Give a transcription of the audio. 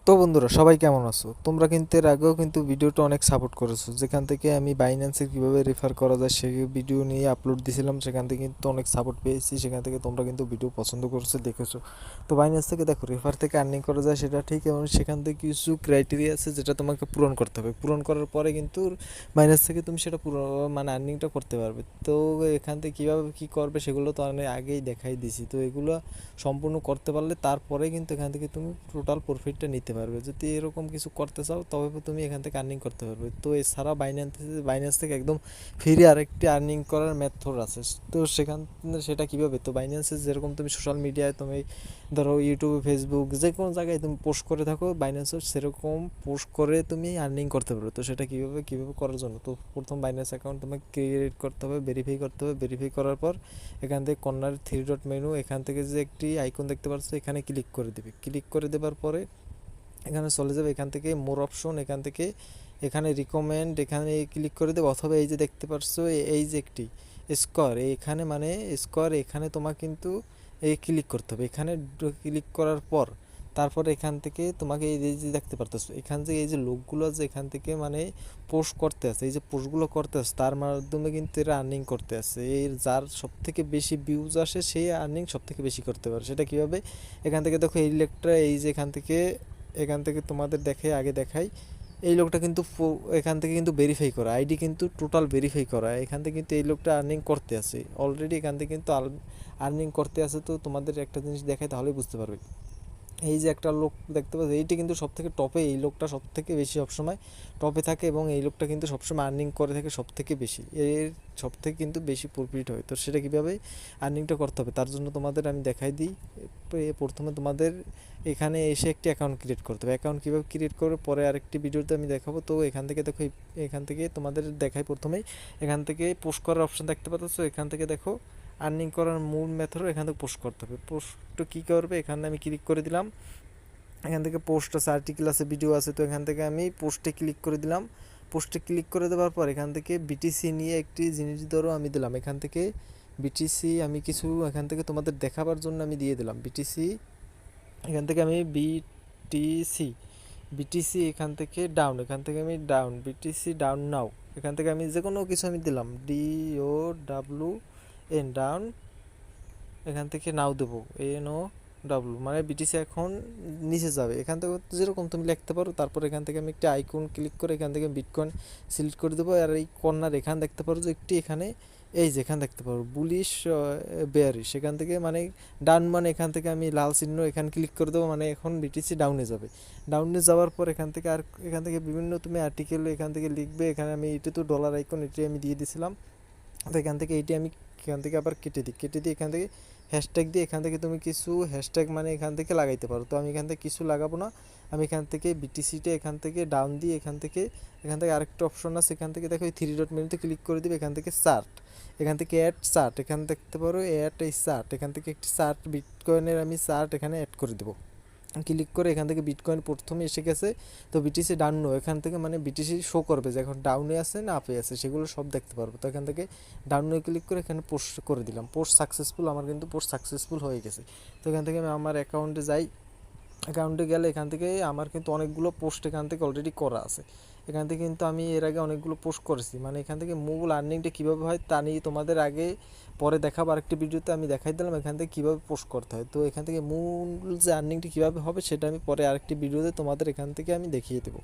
তো বন্ধুরা সবাই কেমন আছো? তোমরা কিন্তু এর আগেও কিন্তু ভিডিওটা অনেক সাপোর্ট করেছো, যেখান থেকে আমি বাইন্যান্সে কিভাবে রেফার করা যায় সেই ভিডিও নিয়ে আপলোড দিয়েছিলাম। সেখান থেকে কিন্তু অনেক সাপোর্ট পেয়েছি, সেখান থেকে তোমরা কিন্তু ভিডিও পছন্দ করেছো, দেখেছো। তো বাইন্যান্স থেকে দেখো রেফার থেকে আর্নিং করা যায় সেটা ঠিক, এবং সেখান থেকে কিছু ক্রাইটেরিয়া আছে যেটা তোমাকে পূরণ করতে হবে। পূরণ করার পরে কিন্তু বাইন্যান্স থেকে তুমি সেটা পুরো মানে আর্নিংটা করতে পারবে। তো এখান থেকে কীভাবে কী করবে সেগুলো তো আমি আগেই দেখাই দিছি। তো এগুলো সম্পূর্ণ করতে পারলে তারপরে কিন্তু এখান থেকে তুমি টোটাল প্রফিটটা নিতে পারবে। যদি এরকম কিছু করতে চাও তবে তুমি এখান থেকে আর্নিং করতে পারবে। তো এছাড়া বাইন্যান্স থেকে একদম ফ্রি আরেকটি আর্নিং করার মেথড আছে। তো সেটা কীভাবে, তো বাইন্যান্সে যেরকম তুমি সোশ্যাল মিডিয়ায় তুমি ধরো ইউটিউবে, ফেসবুক, যে কোনো জায়গায় তুমি পোস্ট করে থাকো, বাইন্যান্সে সেরকম পোস্ট করে তুমি আর্নিং করতে পারবে। তো সেটা কীভাবে করার জন্য, তো প্রথম বাইন্যান্স অ্যাকাউন্ট তোমাকে ক্রিয়েট করতে হবে, ভেরিফাই করতে হবে। ভেরিফাই করার পর এখান থেকে কর্নার থ্রি ডট মেনু, এখান থেকে যে একটি আইকন দেখতে পাচ্ছ এখানে ক্লিক করে দেবে। ক্লিক করে দেওয়ার পরে এখানে চলে যাবে, এখান থেকে মোর অপশন, এখান থেকে এখানে রিকমেন্ড, এখানে ক্লিক করে দেবে। অথবা এই যে দেখতে পাচ্ছ এই যে একটি স্কোর, এখানে মানে স্কোর, এখানে তোমার কিন্তু এই ক্লিক করতে হবে। এখানে ক্লিক করার পর তারপরে এখান থেকে তোমাকে এই যে দেখতে পারতেছো এখান থেকে এই যে লোকগুলো যে এখান থেকে মানে পোস্ট করতে আছে, এই যে পোস্টগুলো করতে আছে তার মাধ্যমে কিন্তু এরা আর্নিং করতে আছে। এর যার সব থেকে বেশি ভিউজ আসে সেই আর্নিং সব থেকে বেশি করতে পারে। সেটা কীভাবে, এখান থেকে দেখো এই লেকটা, এই যে এখান থেকে তোমাদের আগে দেখাই, এই লোকটা কিন্তু এখান থেকে কিন্তু ভেরিফাই করা আইডি, কিন্তু টোটাল ভেরিফাই করা। এখান থেকে কিন্তু এই লোকটা আর্নিং করতে আছে অলরেডি, এখান থেকে কিন্তু আর্নিং করতে আছে। তো তোমাদের একটা জিনিস দেখাই তাহলেই বুঝতে পারবে। এই যে একটা লোক দেখতে পাচ্ছ, এইটি কিন্তু সব থেকে টপে, এই লোকটা সব থেকে বেশি সবসময় টপে থাকে, এবং এই লোকটা কিন্তু সবসময় আর্নিং করে থাকে সব থেকে বেশি, এর সব থেকে কিন্তু বেশি প্রফিট হয়। তো সেটা কীভাবে আর্নিংটা করতে হবে তার জন্য তোমাদের আমি দেখাই দিই। প্রথমে তোমাদের এখানে এসে একটি অ্যাকাউন্ট ক্রিয়েট করতে হবে। অ্যাকাউন্ট কীভাবে ক্রিয়েট করবে পরে আরেকটি ভিডিওতে আমি দেখাবো। তো এখান থেকে দেখো, এখান থেকে তোমাদের দেখাই প্রথমেই, এখান থেকে পোস্ট করার অপশান দেখতে পাচ্ছ, এখান থেকে দেখো আর্নিং করার মূল মেথড এখান থেকে পোস্ট করতে হবে। পোস্ট কী করবে, এখানে আমি ক্লিক করে দিলাম। এখান থেকে পোস্ট আছে, আর্টিকেল আছে, ভিডিও আছে। তো এখান থেকে আমি পোস্টে ক্লিক করে দিলাম। পোস্টে ক্লিক করে দেওয়ার পর এখান থেকে বিটিসি নিয়ে একটি জিনিস ধরো আমি দিলাম। এখান থেকে বিটিসি আমি কিছু এখান থেকে তোমাদের দেখাবার জন্য আমি দিয়ে দিলাম বিটিসি। এখান থেকে আমি বিটিসি বিটিসি এখান থেকে ডাউন, এখান থেকে আমি ডাউন, বিটিসি ডাউন নাও, এখান থেকে আমি যে কোনো কিছু আমি দিলাম, DOWN ডাউন, এখান থেকে নাও দেবো, NOW, মানে বিটিসি এখন নিচে যাবে। এখান থেকে যেরকম তুমি লিখতে পারো। তারপর এখান থেকে আমি একটা আইকন ক্লিক করে এখান থেকে বিটকয়েন সিলেক্ট করে দেবো। আর এই কর্নার এখানে দেখতে পারো যে একটি, এখানে এই যে এখানে দেখতে পারো বুলিশ বেয়ারিশ, সেখান থেকে মানে ডাউন, মানে এখান থেকে আমি লাল চিহ্ন এখানে ক্লিক করে দেবো, মানে এখন বিটিসি ডাউনে যাবে। ডাউনে যাওয়ার পর এখান থেকে আর এখান থেকে বিভিন্ন তুমি আর্টিকেল এখান থেকে লিখবে। এখানে আমি এটি তো ডলার আইকন, এটি আমি দিয়ে দিয়েছিলাম। তো এখান থেকে এইটি আমি এখান থেকে আবার কেটে দিই এখান থেকে হ্যাশট্যাগ দিয়ে, এখান থেকে তুমি কিছু হ্যাশট্যাগ মানে এখান থেকে লাগাইতে পারো। তো আমি এখান থেকে কিছু লাগাবো না, আমি এখান থেকে বিটিসিটা এখান থেকে ডাউন দিয়ে এখান থেকে আরেকটা অপশন আছে, এখান থেকে দেখো এই থ্রি ডট মেনুতে ক্লিক করে দিবে। এখান থেকে চার্ট, এখান থেকে অ্যাড চার্ট, এখানে দেখতে পারো অ্যাড এই চার্ট, এখান থেকে একটি চার্ট বিটকয়েনের আমি চার্ট এখানে অ্যাড করে দেবো। ক্লিক করে এখান থেকে বিটকয়েন প্রথমে এসে গেছে। তো বিটিসি ডাউন, এখান থেকে মানে বিটিসি শো করবে যে এখন ডাউনে আছে না আপে আছে, সেগুলো সব দেখতে পারবো। তো এখান থেকে ডাউনে ক্লিক করে এখানে পোস্ট করে দিলাম, পোস্ট সাকসেসফুল, আমার কিন্তু পোস্ট সাকসেসফুল হয়ে গেছে। তো এখান থেকে আমি আমার অ্যাকাউন্টে যাই। অ্যাকাউন্টে গেলে এখান থেকে আমার কিন্তু অনেকগুলো পোস্ট এখান থেকে অলরেডি করা আছে। এখান থেকে কিন্তু আমি এর আগে অনেকগুলো পোস্ট করেছি, মানে এখান থেকে মূল আর্নিংটা কীভাবে হয় তা নিয়ে তোমাদের আগে পরে দেখাবো। আরেকটি ভিডিওতে আমি দেখাই দিলাম এখান থেকে কীভাবে পোস্ট করতে হয়। তো এখান থেকে মূল যে আর্নিংটি কীভাবে হবে সেটা আমি পরে আরেকটি ভিডিওতে তোমাদের এখান থেকে আমি দেখিয়ে দেবো।